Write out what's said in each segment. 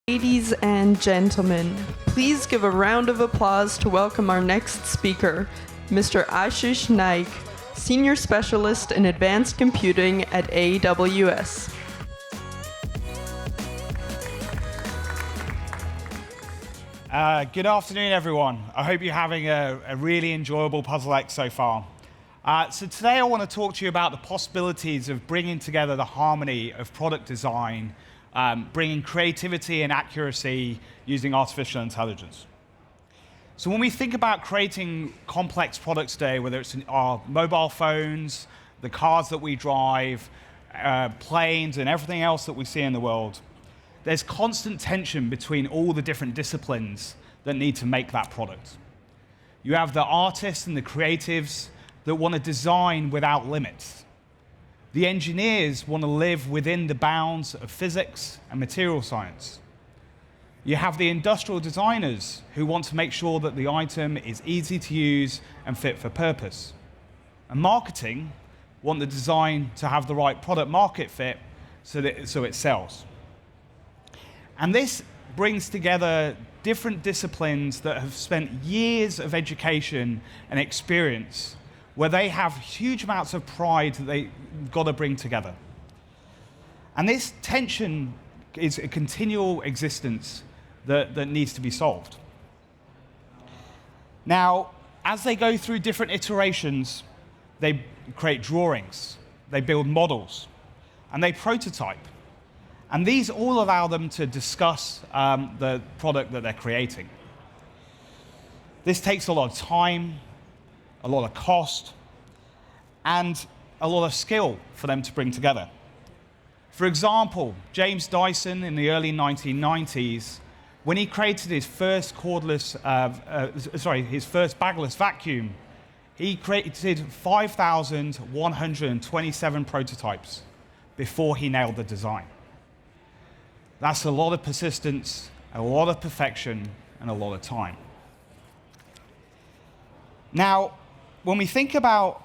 Ladies and gentlemen, please give a round of applause to welcome our next speaker, Mr. Ashish Naik, Senior Specialist in Advanced Computing at AWS. Good afternoon, everyone. I hope you're having a really enjoyable Puzzle X so far. So today I want to talk to you about the possibilities of bringing together the harmony of product design, bringing creativity and accuracy using artificial intelligence. So when we think about creating complex products today, whether it's our mobile phones, the cars that we drive, planes, and everything else that we see in the world, there's constant tension between all the different disciplines that need to make that product. You have the artists and the creatives that want to design without limits. The engineers want to live within the bounds of physics and material science. You have the industrial designers who want to make sure that the item is easy to use and fit for purpose. And marketing want the design to have the right product market fit so it sells. And this brings together different disciplines that have spent years of education and experience where they have huge amounts of pride that they've got to bring together. And this tension is a continual existence that needs to be solved. Now, as they go through different iterations, they create drawings, they build models, and they prototype. And these all allow them to discuss the product that they're creating. This takes a lot of time, a lot of cost, and a lot of skill for them to bring together. For example, James Dyson in the early 1990s, when he created his first his first bagless vacuum, he created 5,127 prototypes before he nailed the design. That's a lot of persistence, a lot of perfection, and a lot of time. Now, when we think about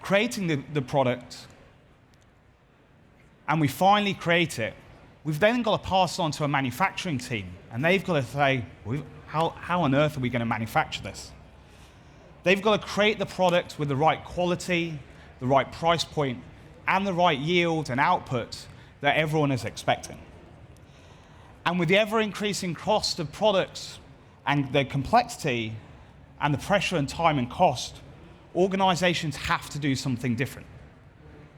creating the product, and we finally create it, we've then got to pass on to a manufacturing team, and they've got to say, how on earth are we going to manufacture this? They've got to create the product with the right quality, the right price point, and the right yield and output that everyone is expecting. And with the ever-increasing cost of products and their complexity and the pressure and time and cost, organizations have to do something different.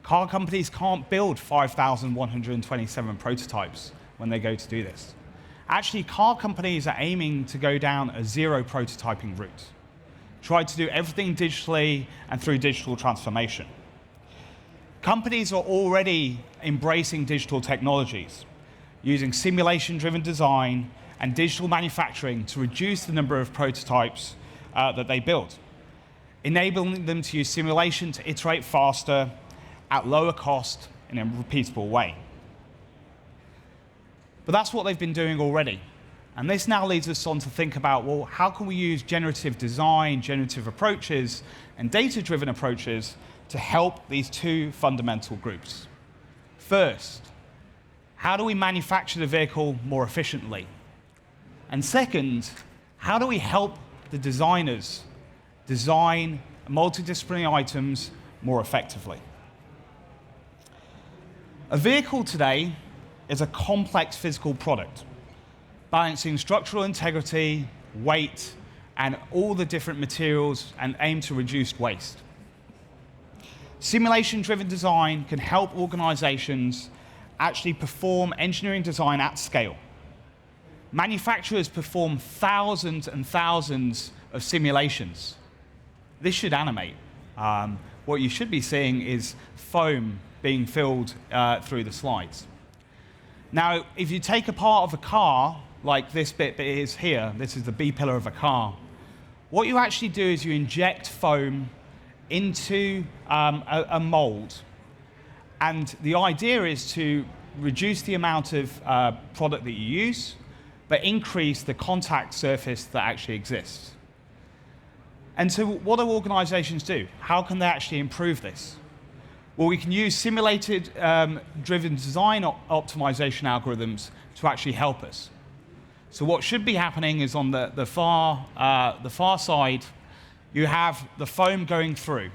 Car companies can't build 5,127 prototypes when they go to do this. Actually, car companies are aiming to go down a zero prototyping route, try to do everything digitally and through digital transformation. Companies are already embracing digital technologies, using simulation-driven design and digital manufacturing to reduce the number of prototypes that they build, enabling them to use simulation to iterate faster, at lower cost, in a repeatable way. But that's what they've been doing already. And this now leads us on to think about, well, how can we use generative design, generative approaches, and data-driven approaches to help these two fundamental groups? First, how do we manufacture the vehicle more efficiently? And second, how do we help the designers design multidisciplinary items more effectively? A vehicle today is a complex physical product, balancing structural integrity, weight, and all the different materials and aim to reduce waste. Simulation-driven design can help organizations actually perform engineering design at scale. Manufacturers perform thousands and thousands of simulations. This should animate. What you should be seeing is foam being filled through the slides. Now, if you take a part of a car, like this bit is here, this is the B-pillar of a car, what you actually do is you inject foam into a mold. And the idea is to reduce the amount of product that you use, but increase the contact surface that actually exists. And so what do organizations do? How can they actually improve this? Well, we can use simulated driven design optimization algorithms to actually help us. So what should be happening is on the far side, you have the foam going through.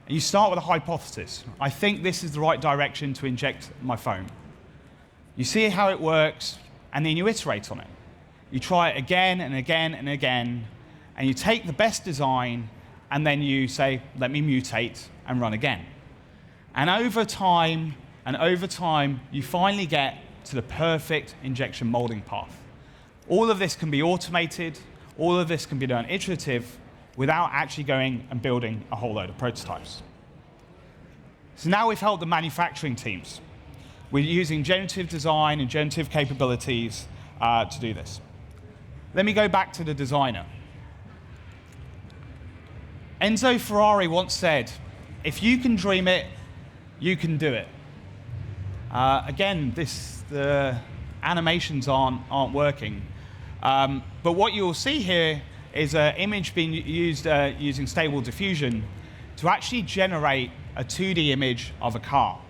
And you start with a hypothesis. I think this is the right direction to inject my foam. You see how it works, and then you iterate on it. You try it again and again and again, and you take the best design, and then you say, let me mutate and run again. And over time, you finally get to the perfect injection molding path. All of this can be automated, all of this can be done iterative, without actually going and building a whole load of prototypes. So now we've helped the manufacturing teams. We're using generative design and generative capabilities to do this. Let me go back to the designer. Enzo Ferrari once said, if you can dream it, you can do it. Again, the animations aren't working. But what you'll see here is an image being used using stable diffusion to actually generate a 2D image of a car.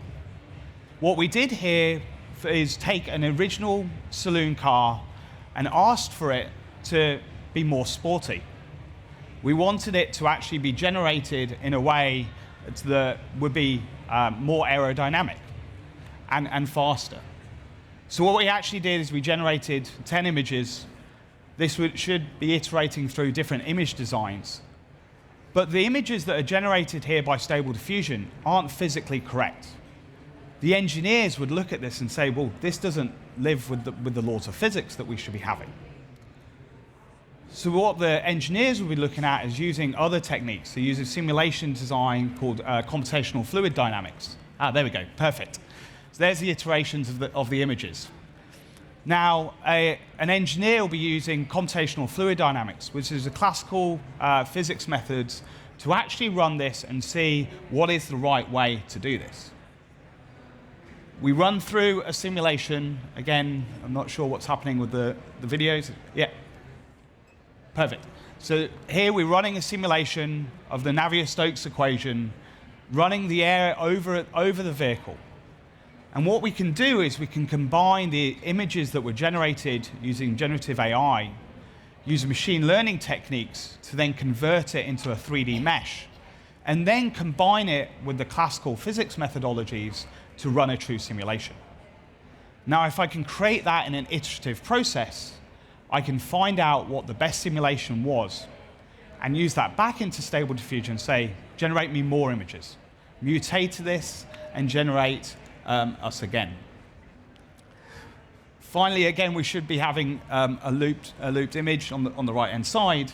What we did here is take an original saloon car and asked for it to be more sporty. We wanted it to actually be generated in a way that would be more aerodynamic and faster. So what we actually did is we generated 10 images. This should be iterating through different image designs. But the images that are generated here by stable diffusion aren't physically correct. The engineers would look at this and say, well, this doesn't live with the laws of physics that we should be having. So what the engineers will be looking at is using other techniques. They use a simulation design called computational fluid dynamics. There we go, perfect. So there's the iterations of the images. Now, an engineer will be using computational fluid dynamics, which is a classical physics method to actually run this and see what is the right way to do this. We run through a simulation. Again, I'm not sure what's happening with the videos. Yeah, perfect. So here we're running a simulation of the Navier-Stokes equation, running the air over the vehicle. And what we can do is we can combine the images that were generated using generative AI, use machine learning techniques to then convert it into a 3D mesh, and then combine it with the classical physics methodologies to run a true simulation. Now, if I can create that in an iterative process, I can find out what the best simulation was and use that back into Stable Diffusion and say, generate me more images. Mutate this and generate us again. Finally, again, we should be having a looped image on the right-hand side.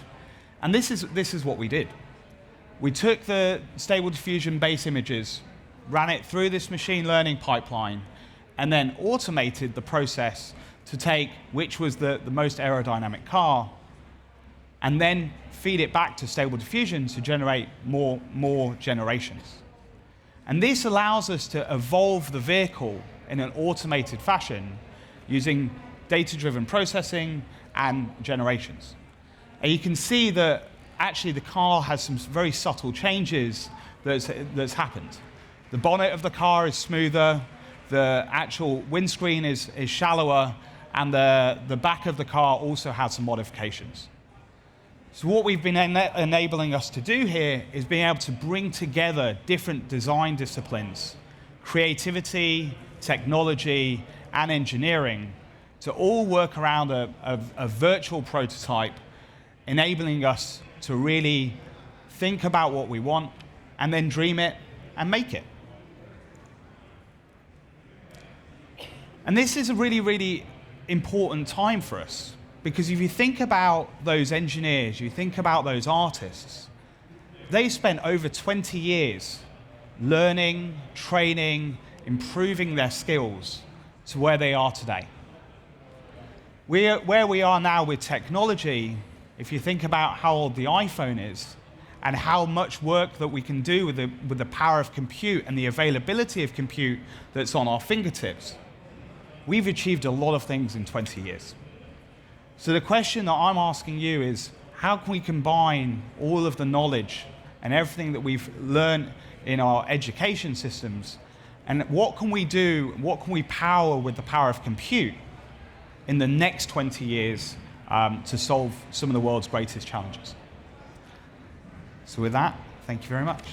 And this is what we did. We took the Stable Diffusion base images, ran it through this machine learning pipeline, and then automated the process to take which was the most aerodynamic car, and then feed it back to Stable Diffusion to generate more generations. And this allows us to evolve the vehicle in an automated fashion using data-driven processing and generations. And you can see that actually the car has some very subtle changes that's happened. The bonnet of the car is smoother, the actual windscreen is shallower, and the back of the car also has some modifications. So what we've been enabling us to do here is being able to bring together different design disciplines, creativity, technology, and engineering, to all work around a virtual prototype, enabling us to really think about what we want and then dream it and make it. And this is a really, really important time for us. Because if you think about those engineers, you think about those artists, they spent over 20 years learning, training, improving their skills to where they are today. Where we are now with technology, if you think about how old the iPhone is and how much work that we can do with the power of compute and the availability of compute that's on our fingertips, we've achieved a lot of things in 20 years. So the question that I'm asking you is, how can we combine all of the knowledge and everything that we've learned in our education systems, and what can we do, what can we power with the power of compute in the next 20 years to solve some of the world's greatest challenges. So with that, thank you very much.